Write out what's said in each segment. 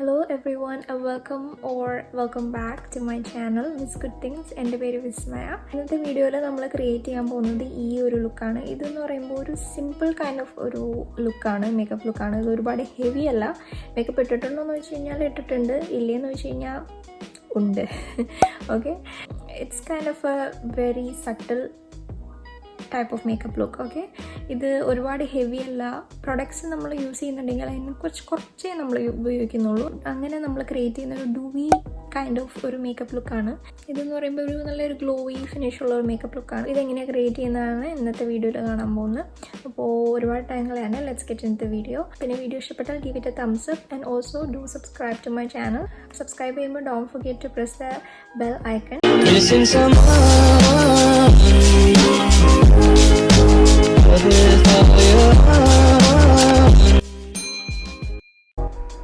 Hello everyone, welcome back to my channel Miss Good Things. എൻ്റെ പേര് വിസ്മയ. ഇന്നത്തെ വീഡിയോയിൽ നമ്മൾ ക്രിയേറ്റ് ചെയ്യാൻ പോകുന്നത് ഈ ഒരു ലുക്കാണ്. ഇതെന്ന് പറയുമ്പോൾ ഒരു സിമ്പിൾ കൈൻഡ് ഓഫ് ഒരു ലുക്കാണ്, മേക്കപ്പ് ലുക്കാണ്. ഇത് ഒരുപാട് ഹെവി അല്ല. മേക്കപ്പ് ഇട്ടിട്ടുണ്ടോ എന്ന് വെച്ച് കഴിഞ്ഞാൽ ഇട്ടിട്ടുണ്ട്, ഇല്ലേന്ന് വെച്ച് കഴിഞ്ഞാൽ ഉണ്ട്. Okay, it's kind of A very subtle type of makeup look. Okay, ഇത് ഒരുപാട് ഹെവി അല്ല. പ്രൊഡക്ട്സ് നമ്മൾ യൂസ് ചെയ്യുന്നുണ്ടെങ്കിൽ അതിനെ കുറച്ചേ നമ്മൾ ഉപയോഗിക്കുന്നുള്ളൂ. അങ്ങനെ നമ്മൾ ക്രിയേറ്റ് ചെയ്യുന്ന ഒരു ഡൂവി കൈൻഡ് ഓഫ് ഒരു മേക്കപ്പ് ലുക്കാണ്. ഇതെന്ന് പറയുമ്പോൾ ഒരു നല്ലൊരു ഗ്ലോയി ഫിനിഷ് ഉള്ള ഒരു മേക്കപ്പ് ലുക്കാണ്. ഇതെങ്ങനെയാണ് ക്രിയേറ്റ് ചെയ്യുന്നതാണ് ഇന്നത്തെ വീഡിയോയിൽ കാണാൻ പോകുന്നത്. അപ്പോൾ ഒരുപാട് ടൈങ്ങളാണ്. Let's get in the video. പിന്നെ വീഡിയോ ഇഷ്ടപ്പെട്ടാൽ give it a thumbs up and also do subscribe to my channel. Subscribe ചെയ്യുമ്പോൾ don't forget to press the bell icon.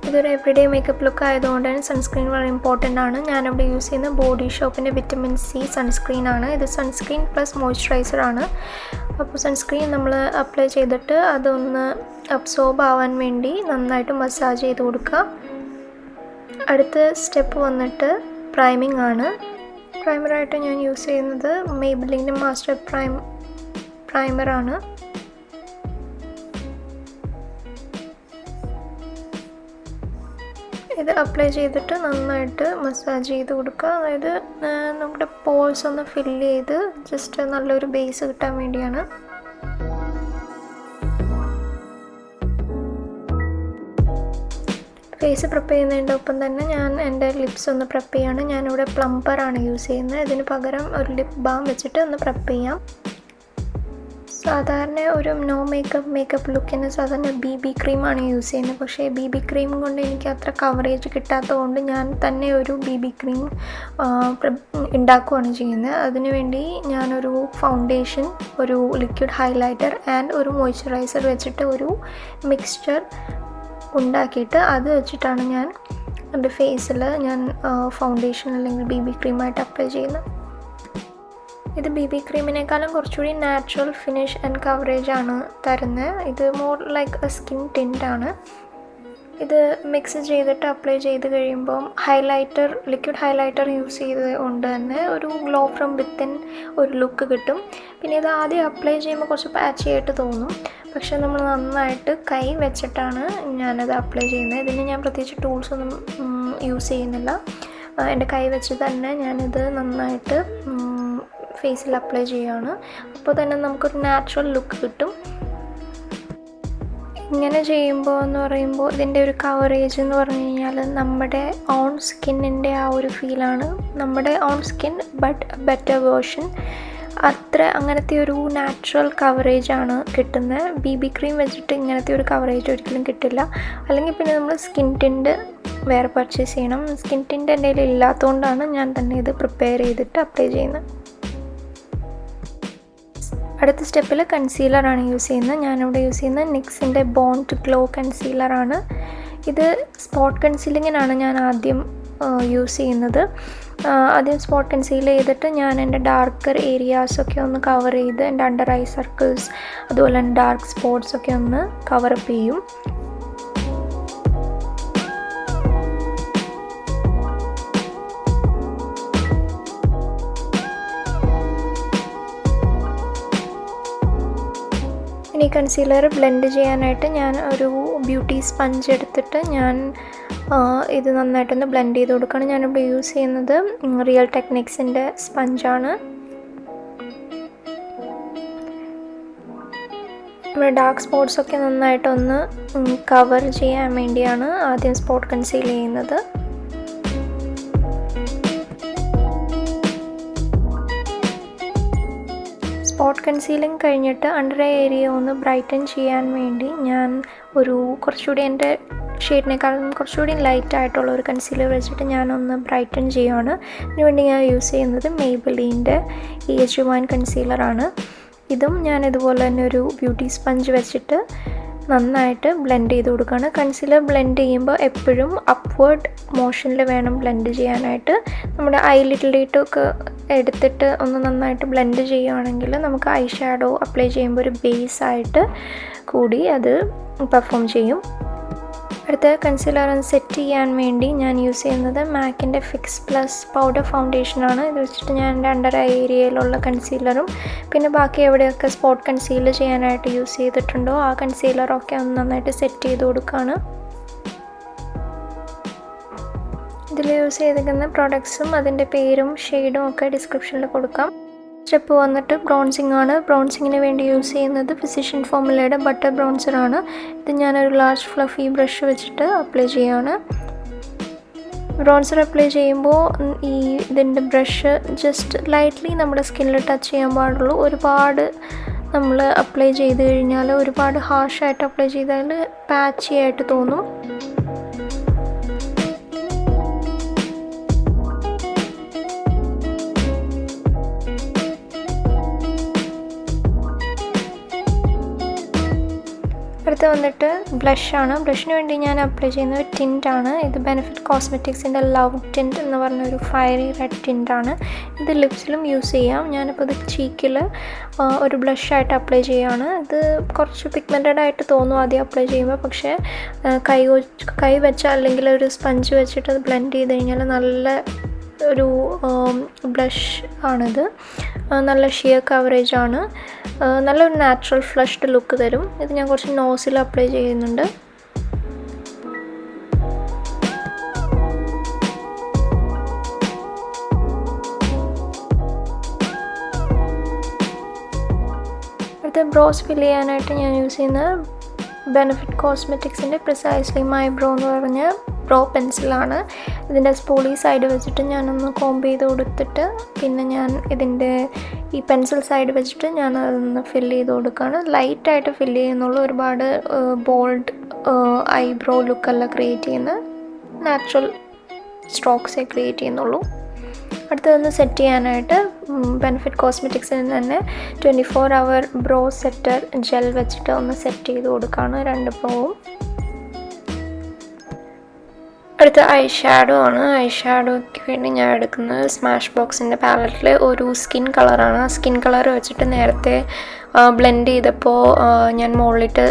ഇതൊരു എവറിഡേ മേക്കപ്പ് ലുക്ക് ആയതുകൊണ്ട് തന്നെ സൺസ്ക്രീൻ വളരെ ഇമ്പോർട്ടൻ്റ് ആണ്. ഞാനിവിടെ use ചെയ്യുന്ന ബോഡി ഷോപ്പിൻ്റെ വിറ്റമിൻ സി സൺസ്ക്രീൻ ആണ്. ഇത് സൺസ്ക്രീൻ പ്ലസ് മോയ്സ്ചറൈസർ ആണ്. അപ്പോൾ സൺസ്ക്രീൻ നമ്മൾ അപ്ലൈ ചെയ്തിട്ട് അതൊന്ന് അബ്സോർബ് ആവാൻ വേണ്ടി നന്നായിട്ട് മസാജ് ചെയ്ത് കൊടുക്കുക. അടുത്ത സ്റ്റെപ്പ് വന്നിട്ട് പ്രൈമിംഗ് ആണ്. പ്രൈമറായിട്ട് ഞാൻ യൂസ് ചെയ്യുന്നത് മേബിലിൻ്റെ മാസ്റ്റർ പ്രൈമറാണ്. ഇത് അപ്ലൈ ചെയ്തിട്ട് നന്നായിട്ട് മസാജ് ചെയ്ത് കൊടുക്കുക. അതായത് നമ്മുടെ പോൾസ് ഒന്ന് ഫില്ല് ചെയ്ത് ജസ്റ്റ് നല്ലൊരു ബേസ് കിട്ടാൻ വേണ്ടിയാണ്. ഫേസ് പ്രിപ്പ് ചെയ്യുന്നതിൻ്റെ ഒപ്പം തന്നെ ഞാൻ എൻ്റെ ലിപ്സ് ഒന്ന് പ്രിപ്പ് ചെയ്യാണ്. ഞാനിവിടെ പ്ലംബറാണ് യൂസ് ചെയ്യുന്നത്. ഇതിന് പകരം ഒരു ലിപ് ബാം വെച്ചിട്ട് ഒന്ന് പ്രിപ്പ് ചെയ്യാം. സാധാരണ ഒരു നോ മേക്കപ്പ് ലുക്കിന് സാധാരണ BB ക്രീമാണ് യൂസ് ചെയ്യുന്നത്. പക്ഷേ BB ക്രീം കൊണ്ട് എനിക്ക് അത്ര കവറേജ് കിട്ടാത്തതുകൊണ്ട് ഞാൻ തന്നെ ഒരു BB ക്രീം ഉണ്ടാക്കുകയാണ് ചെയ്യുന്നത്. അതിനുവേണ്ടി ഞാനൊരു ഫൗണ്ടേഷൻ, ഒരു ലിക്വിഡ് ഹൈലൈറ്റർ ആൻഡ് ഒരു മോയ്സ്ചറൈസർ വെച്ചിട്ട് ഒരു മിക്സ്ചർ ഉണ്ടാക്കിയിട്ട് അത് വെച്ചിട്ടാണ് ഞാൻ എൻ്റെ ഫേസിൽ ഞാൻ ഫൗണ്ടേഷൻ അല്ലെങ്കിൽ BB ക്രീമായിട്ട് അപ്ലൈ ചെയ്യുന്നത്. ഇത് BB ക്രീമിനേക്കാളും കുറച്ചുകൂടി നാച്ചുറൽ ഫിനിഷ് ആൻഡ് കവറേജ് ആണ് തരുന്നത്. ഇത് more like A skin tint ആണ്. ഇത് മിക്സ് ചെയ്തിട്ട് അപ്ലൈ ചെയ്ത് കഴിയുമ്പോൾ ലിക്വിഡ് ഹൈലൈറ്റർ യൂസ് ചെയ്തത് കൊണ്ട് തന്നെ ഒരു ഗ്ലോ ഫ്രം വിത്തിൻ ഒരു ലുക്ക് കിട്ടും. പിന്നെ ഇത് ആദ്യം അപ്ലൈ ചെയ്യുമ്പോൾ കുറച്ച് പാച്ചി ആയിട്ട് തോന്നും. പക്ഷേ നമ്മൾ നന്നായിട്ട് കൈ വെച്ചിട്ടാണ് ഞാനത് അപ്ലൈ ചെയ്യുന്നത്. ഇതിന് ഞാൻ പ്രത്യേകിച്ച് ടൂൾസൊന്നും യൂസ് ചെയ്യുന്നില്ല. എൻ്റെ കൈ വെച്ച് തന്നെ ഞാനിത് നന്നായിട്ട് ഫേസിൽ അപ്ലൈ ചെയ്യുകയാണ്. അപ്പോൾ തന്നെ നമുക്കൊരു നാച്ചുറൽ ലുക്ക് കിട്ടും. ഇങ്ങനെ ചെയ്യുമ്പോൾ എന്ന് പറയുമ്പോൾ ഇതിൻ്റെ ഒരു കവറേജ് എന്ന് പറഞ്ഞു കഴിഞ്ഞാൽ നമ്മുടെ ഓൺ സ്കിന്നിൻ്റെ ആ ഒരു ഫീലാണ്. നമ്മുടെ on skin but better version. അങ്ങനത്തെ ഒരു നാച്ചുറൽ കവറേജാണ് കിട്ടുന്നത്. BB ക്രീം വെച്ചിട്ട് ഇങ്ങനത്തെ ഒരു കവറേജ് ഒരിക്കലും കിട്ടില്ല. അല്ലെങ്കിൽ പിന്നെ നമ്മൾ സ്കിൻ ടിൻ്റ് വേറെ പർച്ചേസ് ചെയ്യണം. സ്കിൻ ടിൻ്റ് എൻ്റെ കയ്യിൽ ഇല്ലാത്തതുകൊണ്ടാണ് ഞാൻ തന്നെ ഇത് പ്രിപ്പയർ ചെയ്തിട്ട് അപ്ലൈ ചെയ്യുന്നത്. അടുത്ത സ്റ്റെപ്പിൽ കൺസീലറാണ് യൂസ് ചെയ്യുന്നത്. ഞാനിവിടെ യൂസ് ചെയ്യുന്നത് NYXിൻ്റെ ബോൺ ടു ഗ്ലോ കൺസീലറാണ്. ഇത് സ്പോട്ട് കൺസീലിങ്ങിനാണ് ഞാൻ ആദ്യം യൂസ് ചെയ്യുന്നത്. ആദ്യം സ്പോട്ട് കൺസീൽ ചെയ്തിട്ട് ഞാൻ എൻ്റെ ഡാർക്കർ ഏരിയാസൊക്കെ ഒന്ന് കവർ ചെയ്ത് എൻ്റെ അണ്ടർ ഐ സർക്കിൾസ് അതുപോലെ തന്നെ ഡാർക്ക് സ്പോട്ട്സൊക്കെ ഒന്ന് കവറപ്പ് ചെയ്യും. ഇനി കൺസീലർ ബ്ലെൻഡ് ചെയ്യാനായിട്ട് ഞാൻ ഒരു ബ്യൂട്ടി സ്പഞ്ച് എടുത്തിട്ട് ഞാൻ ഇത് നന്നായിട്ടൊന്ന് ബ്ലെൻഡ് ചെയ്ത് കൊടുക്കുകയാണ്. ഞാനിവിടെ യൂസ് ചെയ്യുന്നത് റിയൽ ടെക്നിക്സിൻ്റെ സ്പഞ്ചാണ്. നമ്മുടെ ഡാർക്ക് സ്പോട്ട്സൊക്കെ നന്നായിട്ടൊന്ന് കവർ ചെയ്യാൻ വേണ്ടിയാണ് ആദ്യം സ്പോട്ട് കൺസീൽ ചെയ്യുന്നത്. സ്പോട്ട് കൺസീലിംഗ് കഴിഞ്ഞിട്ട് അണ്ടർ ഐ ഏരിയ ഒന്ന് ബ്രൈറ്റൻ ചെയ്യാൻ വേണ്ടി ഞാൻ ഒരു കുറച്ചുകൂടി എൻ്റെ ഷെയ്ഡിനേക്കാളും കുറച്ചുകൂടി ലൈറ്റ് ആയിട്ടുള്ള ഒരു കൺസീലർ വെച്ചിട്ട് ഞാനൊന്ന് ബ്രൈറ്റൻ ചെയ്യുകയാണ്. അതിനുവേണ്ടി ഞാൻ യൂസ് ചെയ്യുന്നത് മേബിലിൻ്റെ AG1 കൺസീലറാണ്. ഇതും ഞാൻ ഇതുപോലെ തന്നെ ഒരു ബ്യൂട്ടി സ്പഞ്ച് വെച്ചിട്ട് നന്നായിട്ട് ബ്ലെൻഡ് ചെയ്ത് കൊടുക്കുകയാണ്. കൺസീലർ ബ്ലെൻഡ് ചെയ്യുമ്പോൾ എപ്പോഴും അപ്വേർഡ് മോഷനിൽ വേണം ബ്ലെൻഡ് ചെയ്യാനായിട്ട്. നമ്മുടെ ഐലിഡിലേറ്റൊക്കെ എടുത്തിട്ട് ഒന്ന് നന്നായിട്ട് ബ്ലെൻഡ് ചെയ്യുകയാണെങ്കിൽ നമുക്ക് ഐ ഷാഡോ അപ്ലൈ ചെയ്യുമ്പോൾ ഒരു ബേസായിട്ട് കൂടി അത് പെർഫോം ചെയ്യും. അടുത്ത കൺസീലർ ഒന്ന് സെറ്റ് ചെയ്യാൻ വേണ്ടി ഞാൻ യൂസ് ചെയ്യുന്നത് മാക്കിൻ്റെ ഫിക്സ് പ്ലസ് പൗഡർ ഫൗണ്ടേഷനാണ്. ഇത് വെച്ചിട്ട് ഞാൻ എൻ്റെ അണ്ടർ ഐ ഏരിയയിലുള്ള കൺസീലറും പിന്നെ ബാക്കി എവിടെയൊക്കെ സ്പോട്ട് കൺസീലർ ചെയ്യാനായിട്ട് യൂസ് ചെയ്തിട്ടുണ്ടോ ആ കൺസീലറൊക്കെ ഒന്ന് നന്നായിട്ട് സെറ്റ് ചെയ്ത് കൊടുക്കുകയാണ്. ഇതിൽ യൂസ് ചെയ്തിരിക്കുന്ന പ്രോഡക്ട്സും അതിൻ്റെ പേരും ഷെയ്ഡും ഒക്കെ ഡിസ്ക്രിപ്ഷനിൽ കൊടുക്കാം. സ്റ്റെപ്പ് വന്നിട്ട് ബ്രോൺസിങ് ആണ്. ബ്രോൺസിങ്ങിന് വേണ്ടി യൂസ് ചെയ്യുന്നത് ഫിസിഷ്യൻ ഫോമുലയുടെ ബട്ടർ ബ്രോൺസറാണ്. ഇത് ഞാനൊരു ലാർജ് ഫ്ലഫി ബ്രഷ് വെച്ചിട്ട് അപ്ലൈ ചെയ്യാണ്. ബ്രോൺസർ അപ്ലൈ ചെയ്യുമ്പോൾ ഇതിൻ്റെ ബ്രഷ് ജസ്റ്റ് ലൈറ്റ്ലി നമ്മുടെ സ്കിന്നിൽ ടച്ച് ചെയ്യാൻ പാടുള്ളൂ. ഒരുപാട് നമ്മൾ അപ്ലൈ ചെയ്ത് കഴിഞ്ഞാൽ ഒരുപാട് ഹാർഷായിട്ട് അപ്ലൈ ചെയ്താൽ പാച്ചി ആയിട്ട് തോന്നും. അടുത്ത് വന്നിട്ട് ബ്ലഷാണ്. ബ്ലഷിന് വേണ്ടി ഞാൻ അപ്ലൈ ചെയ്യുന്നത് ടിൻ്റാണ്. ഇത് ബെനിഫിറ്റ് കോസ്മെറ്റിക്സിൻ്റെ ലവ് ടിൻറ്റ് എന്ന് പറഞ്ഞൊരു ഫയറി റെഡ് ടിൻ്റാണ്. ഇത് ലിപ്സിലും യൂസ് ചെയ്യാം. ഞാനിപ്പോൾ ഇത് ചീക്കിൽ ഒരു ബ്ലഷായിട്ട് അപ്ലൈ ചെയ്യുകയാണ്. ഇത് കുറച്ച് പിഗ്മെൻറ്റഡ് ആയിട്ട് തോന്നും ആദ്യം അപ്ലൈ ചെയ്യുമ്പോൾ, പക്ഷേ കൈ വെച്ചാൽ അല്ലെങ്കിൽ ഒരു സ്പഞ്ച് വെച്ചിട്ട് അത് ബ്ലെൻഡ് ചെയ്ത് കഴിഞ്ഞാൽ നല്ല ഒരു ബ്ലഷ് ആണിത്. നല്ല ഷിയർ കവറേജ് ആണ്. നല്ലൊരു നാച്ചുറൽ ഫ്ലഷ്ഡ് ലുക്ക് തരും. ഇത് ഞാൻ കുറച്ച് നോസിൽ അപ്ലൈ ചെയ്യുന്നുണ്ട്. അടുത്ത ബ്രോസ് ഫിൽ ചെയ്യാനായിട്ട് ഞാൻ യൂസ് ചെയ്യുന്നത് ബെനിഫിറ്റ് കോസ്മെറ്റിക്സിൻ്റെ പ്രിസൈസ്ലി Eyebrow എന്ന് പറഞ്ഞ ബ്രോ പെൻസിലാണ്. ഇതിൻ്റെ സ്പൂളി സൈഡ് വെച്ചിട്ട് ഞാനൊന്ന് കോംബ് ചെയ്ത് കൊടുത്തിട്ട് പിന്നെ ഞാൻ ഇതിൻ്റെ ഈ പെൻസിൽ സൈഡ് വെച്ചിട്ട് ഞാൻ അതൊന്ന് ഫില്ല് ചെയ്ത് കൊടുക്കുകയാണ്. ലൈറ്റായിട്ട് ഫില്ല് ചെയ്യുന്നുള്ളൂ. ഒരുപാട് ബോൾഡ് ഐബ്രോ ലുക്കല്ല ക്രിയേറ്റ് ചെയ്യുന്ന, നാച്ചുറൽ സ്ട്രോക്സേ ക്രിയേറ്റ് ചെയ്യുന്നുള്ളൂ. അടുത്തതൊന്ന് സെറ്റ് ചെയ്യാനായിട്ട് ബെനിഫിറ്റ് കോസ്മെറ്റിക്സിൽ തന്നെ 24 hour ബ്രോ സെറ്റർ ജെൽ വെച്ചിട്ട് ഒന്ന് സെറ്റ് ചെയ്ത് കൊടുക്കുകയാണ് രണ്ട് ബ്രോവും. അടുത്ത ഐ ഷാഡോ ആണ്. ഐ ഷാഡോയ്ക്ക് വേണ്ടി ഞാൻ എടുക്കുന്നത് സ്മാഷ് ബോക്സിൻ്റെ പാലറ്റിൽ ഒരു സ്കിൻ കളറാണ്. ആ സ്കിൻ കളർ വെച്ചിട്ട് നേരത്തെ ബ്ലെൻഡ് ചെയ്തപ്പോൾ ഞാൻ മുകളിലിട്ട്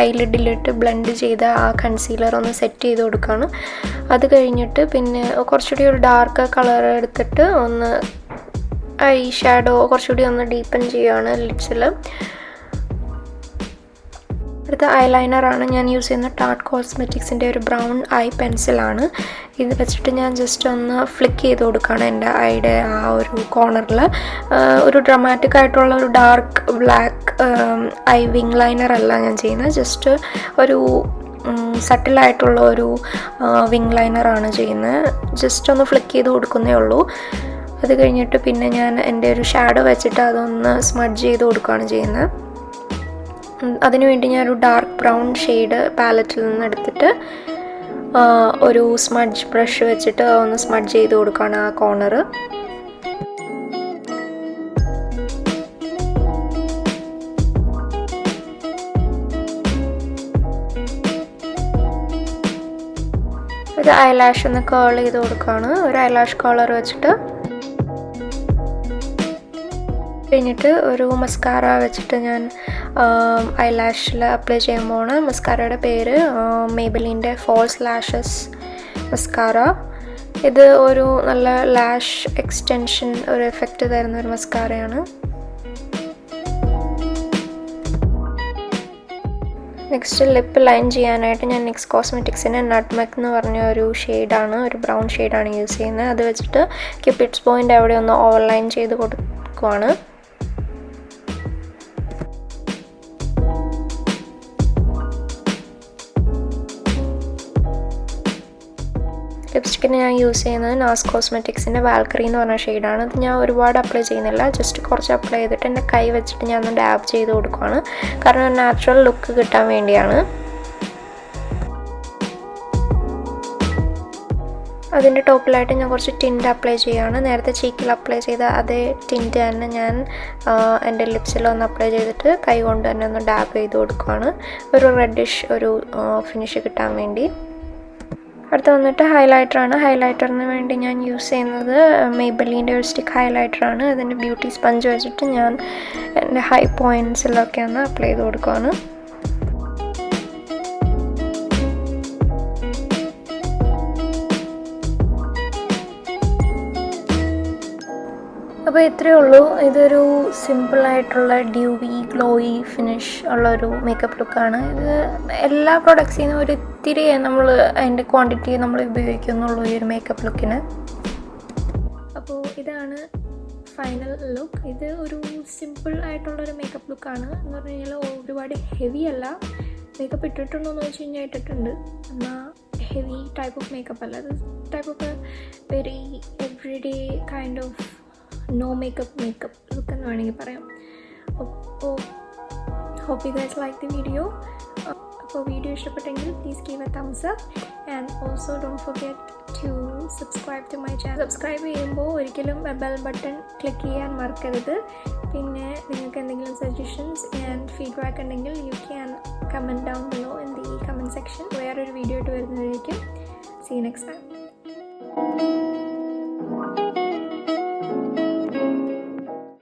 ഐലിഡിലിട്ട് ബ്ലെൻഡ് ചെയ്ത ആ കൺസീലർ ഒന്ന് സെറ്റ് ചെയ്ത് കൊടുക്കുകയാണ്. അത് കഴിഞ്ഞിട്ട് പിന്നെ കുറച്ചുകൂടി ഒരു ഡാർക്ക് കളർ എടുത്തിട്ട് ഒന്ന് ഐ ഷാഡോ കുറച്ചുകൂടി ഒന്ന് ഡീപ്പൻ ചെയ്യുകയാണ് ലിപ്സിൽ. അടുത്ത ഐലൈനറാണ്. ഞാൻ യൂസ് ചെയ്യുന്ന ടാർട്ട് കോസ്മെറ്റിക്സിൻ്റെ ഒരു ബ്രൗൺ ഐ പെൻസിലാണ്. ഇത് വെച്ചിട്ട് ഞാൻ ജസ്റ്റ് ഒന്ന് ഫ്ലിക്ക് ചെയ്ത് കൊടുക്കുകയാണ് എൻ്റെ ഐയുടെ ആ ഒരു കോർണറിൽ. ഒരു ഡ്രമാറ്റിക് ആയിട്ടുള്ള ഒരു dark black eye wing liner അല്ല ഞാൻ ചെയ്യുന്നത്. ജസ്റ്റ് ഒരു സട്ടിലായിട്ടുള്ള ഒരു വിങ് ലൈനറാണ് ചെയ്യുന്നത്. ജസ്റ്റ് ഒന്ന് ഫ്ലിക്ക് ചെയ്ത് കൊടുക്കുന്നേ ഉള്ളൂ. അത് കഴിഞ്ഞിട്ട് പിന്നെ ഞാൻ എൻ്റെ ഒരു ഷാഡോ വെച്ചിട്ട് അതൊന്ന് സ്മഡ്ജ് ചെയ്ത് കൊടുക്കുകയാണ് ചെയ്യുന്നത്. അതിനുവേണ്ടി ഞാനൊരു ഡാർക്ക് ബ്രൗൺ ഷെയ്ഡ് പാലറ്റിൽ നിന്ന് എടുത്തിട്ട് ഒരു സ്മഡ്ജ് ബ്രഷ് വെച്ചിട്ട് ഒന്ന് സ്മഡ്ജ് ചെയ്ത് കൊടുക്കുകയാണ് ആ കോർണർ. ഒരു ഐലാഷ് ഒന്ന് കേൾ ചെയ്ത് കൊടുക്കുകയാണ്. ഒരു ഐലാഷ് കളർ വെച്ചിട്ട് കഴിഞ്ഞിട്ട് ഒരു മസ്കാര വെച്ചിട്ട് ഞാൻ ഐലാഷിൽ അപ്ലൈ ചെയ്യുമ്പോൾ മസ്കാരയുടെ പേര് മേബലിൻ്റെ ഫോൾസ് ലാഷസ് മസ്കാര. ഇത് ഒരു നല്ല ലാഷ് എക്സ്റ്റൻഷൻ ഒരു എഫക്റ്റ് തരുന്ന ഒരു മസ്കാരയാണ്. നെക്സ്റ്റ് ലിപ്പ് ലൈൻ ചെയ്യാനായിട്ട് ഞാൻ നിക്സ് കോസ്മെറ്റിക്സിൻ്റെ നട്ട്മെഗ് എന്ന് പറഞ്ഞ ഒരു ഷെയ്ഡാണ്, ഒരു ബ്രൗൺ ഷെയ്ഡാണ് യൂസ് ചെയ്യുന്നത്. അത് വെച്ചിട്ട് ക്യൂപിഡ്സ് പോയിൻ്റ് അവിടെ ഒന്ന് ഓവർലൈൻ ചെയ്ത് കൊടുക്കുവാണ്. ലിപ്സ്റ്റിക്കിന് ഞാൻ യൂസ് ചെയ്യുന്നത് നാസ് കോസ്മെറ്റിക്സിൻ്റെ വാൽക്കറി എന്ന് പറഞ്ഞ ഷെയ്ഡാണ്. ഇത് ഞാൻ ഒരുപാട് അപ്ലൈ ചെയ്യുന്നില്ല, ജസ്റ്റ് കുറച്ച് അപ്ലൈ ചെയ്തിട്ട് എൻ്റെ കൈ വെച്ചിട്ട് ഞാൻ ഒന്ന് ഡാബ് ചെയ്ത് കൊടുക്കുകയാണ്. കാരണം ഒരു നാച്ചുറൽ ലുക്ക് കിട്ടാൻ വേണ്ടിയാണ്. അതിൻ്റെ ടോപ്പിലായിട്ട് ഞാൻ കുറച്ച് ടിൻറ്റ് അപ്ലൈ ചെയ്യുകയാണ്. നേരത്തെ ചീക്കിൽ അപ്ലൈ ചെയ്ത അതേ ടിൻറ്റ് തന്നെ ഞാൻ എൻ്റെ ലിപ്സിലൊന്ന് അപ്ലൈ ചെയ്തിട്ട് കൈ കൊണ്ട് തന്നെ ഒന്ന് ഡാബ് ചെയ്ത് കൊടുക്കുകയാണ്, ഒരു റെഡിഷ് ഒരു ഫിനിഷ് കിട്ടാൻ വേണ്ടി. അടുത്ത വന്നിട്ട് ഹൈലൈറ്ററാണ്. ഹൈലൈറ്ററിന് വേണ്ടി ഞാൻ യൂസ് ചെയ്യുന്നത് മേബലിൻ്റെ ഒരു സ്റ്റിക്ക് ഹൈലൈറ്ററാണ്. അതിൻ്റെ ബ്യൂട്ടി സ്പഞ്ച് വെച്ചിട്ട് ഞാൻ എൻ്റെ ഹൈ പോയിൻറ്റ്സിലൊക്കെ ഒന്ന് അപ്ലൈ ചെയ്ത് കൊടുക്കുകയാണ്. അപ്പോൾ ഇത്രയേ ഉള്ളൂ. ഇതൊരു സിമ്പിളായിട്ടുള്ള ഡ്യൂവി ഗ്ലോയി ഫിനിഷ് ഉള്ളൊരു മേക്കപ്പ് ലുക്കാണ്. ഇത് എല്ലാ പ്രൊഡക്ട്സിൽ നിന്നും ഒരു ഇത്തിരി നമ്മൾ അതിൻ്റെ ക്വാണ്ടിറ്റി നമ്മൾ ഉപയോഗിക്കുന്നുള്ളൂ ഈ ഒരു മേക്കപ്പ് ലുക്കിന്. അപ്പോൾ ഇതാണ് ഫൈനൽ ലുക്ക്. ഇത് ഒരു സിമ്പിൾ ആയിട്ടുള്ളൊരു മേക്കപ്പ് ലുക്കാണ്. എന്ന് പറഞ്ഞു കഴിഞ്ഞാൽ ഒരുപാട് ഹെവി അല്ല. മേക്കപ്പ് ഇട്ടിട്ടുണ്ടോ എന്ന് വെച്ച് കഴിഞ്ഞാൽ ഇട്ടിട്ടുണ്ട്, എന്നാൽ ഹെവി ടൈപ്പ് ഓഫ് മേക്കപ്പ് അല്ല. ഇത് type of very every day kind of no makeup look എന്ന് വേണമെങ്കിൽ പറയാം. അപ്പോൾ hope you guys like the video. അപ്പോൾ വീഡിയോ ഇഷ്ടപ്പെട്ടെങ്കിൽ please give a thumbs up and also don't forget to subscribe to my channel. Subscribe ചെയ്യുമ്പോൾ ഒരിക്കലും bell button click ചെയ്യാൻ മറക്കരുത്. പിന്നെ നിങ്ങൾക്ക് എന്തെങ്കിലും സജഷൻസ് ആൻഡ് ഫീഡ്ബാക്ക് ഉണ്ടെങ്കിൽ you can comment down below in the comment section. വേറൊരു വീഡിയോ ആയിട്ട് വരുന്നതായിരിക്കും. See you next time.